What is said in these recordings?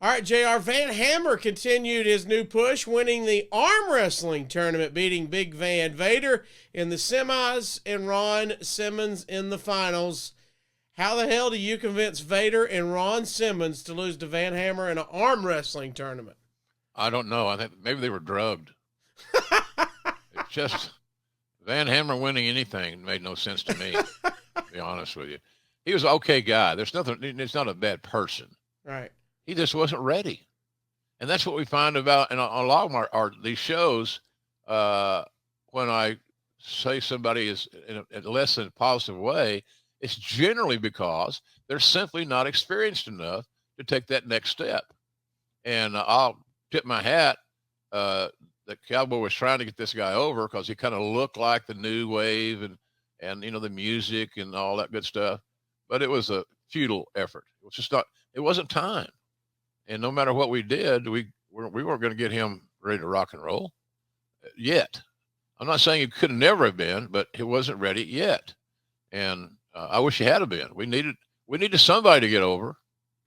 All right, JR. Van Hammer continued his new push, winning the arm wrestling tournament, beating Big Van Vader in the semis and Ron Simmons in the finals. How the hell do you convince Vader and Ron Simmons to lose to Van Hammer in an arm wrestling tournament? I don't know. I think maybe they were drugged. It's just Van Hammer winning anything made no sense to me, to be honest with you. He was an okay guy. There's nothing, he's not a bad person. Right. He just wasn't ready. And that's what we find about in a lot of these shows. When I say somebody is in a less than positive way, it's generally because they're simply not experienced enough to take that next step. And I'll tip my hat. The Cowboy was trying to get this guy over because he kind of looked like the new wave and the music and all that good stuff. But it was a futile effort. It was just not. It wasn't time. And no matter what we did, we weren't going to get him ready to rock and roll yet. I'm not saying he could never have been, but he wasn't ready yet. And I wish he had been. We needed somebody to get over,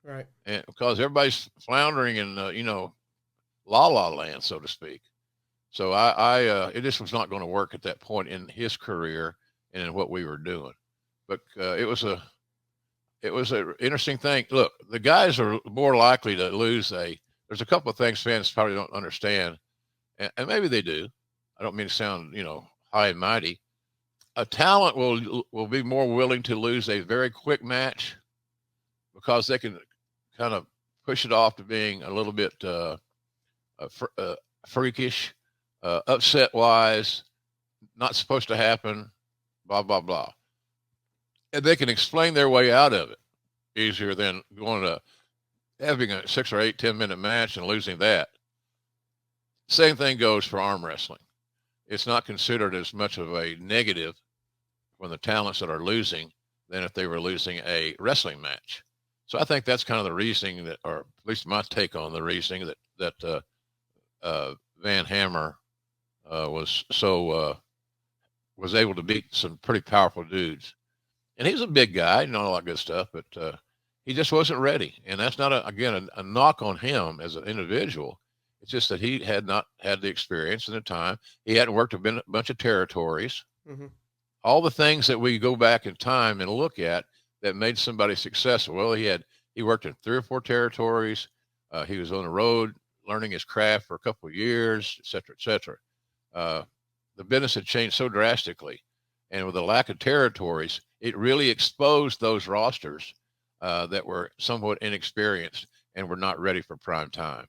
right? And because everybody's floundering in la la land, so to speak. So it just was not going to work at that point in his career and in what we were doing. But it was an interesting thing. Look, the guys are more likely to lose there's a couple of things fans probably don't understand, and maybe they do. I don't mean to sound, high and mighty. A talent will be more willing to lose a very quick match because they can kind of push it off to being a little bit freakish, upset wise, not supposed to happen, blah, blah, blah. And they can explain their way out of it easier than going to having a 6 or 8, 10-minute match and losing that. Same thing goes for arm wrestling. It's not considered as much of a negative when the talents that are losing than if they were losing a wrestling match. So I think that's kind of the reasoning that, or at least my take on the reasoning that Van Hammer was able to beat some pretty powerful dudes. And he's a big guy, all that good stuff, but he just wasn't ready. And that's not, a knock on him as an individual. It's just that he had not had the experience and the time. He hadn't worked a bunch of territories. Mm-hmm. All the things that we go back in time and look at that made somebody successful. Well, he worked in 3 or 4 territories. He was on the road learning his craft for a couple of years, et cetera, et cetera. The business had changed so drastically. And with the lack of territories, it really exposed those rosters that were somewhat inexperienced and were not ready for prime time.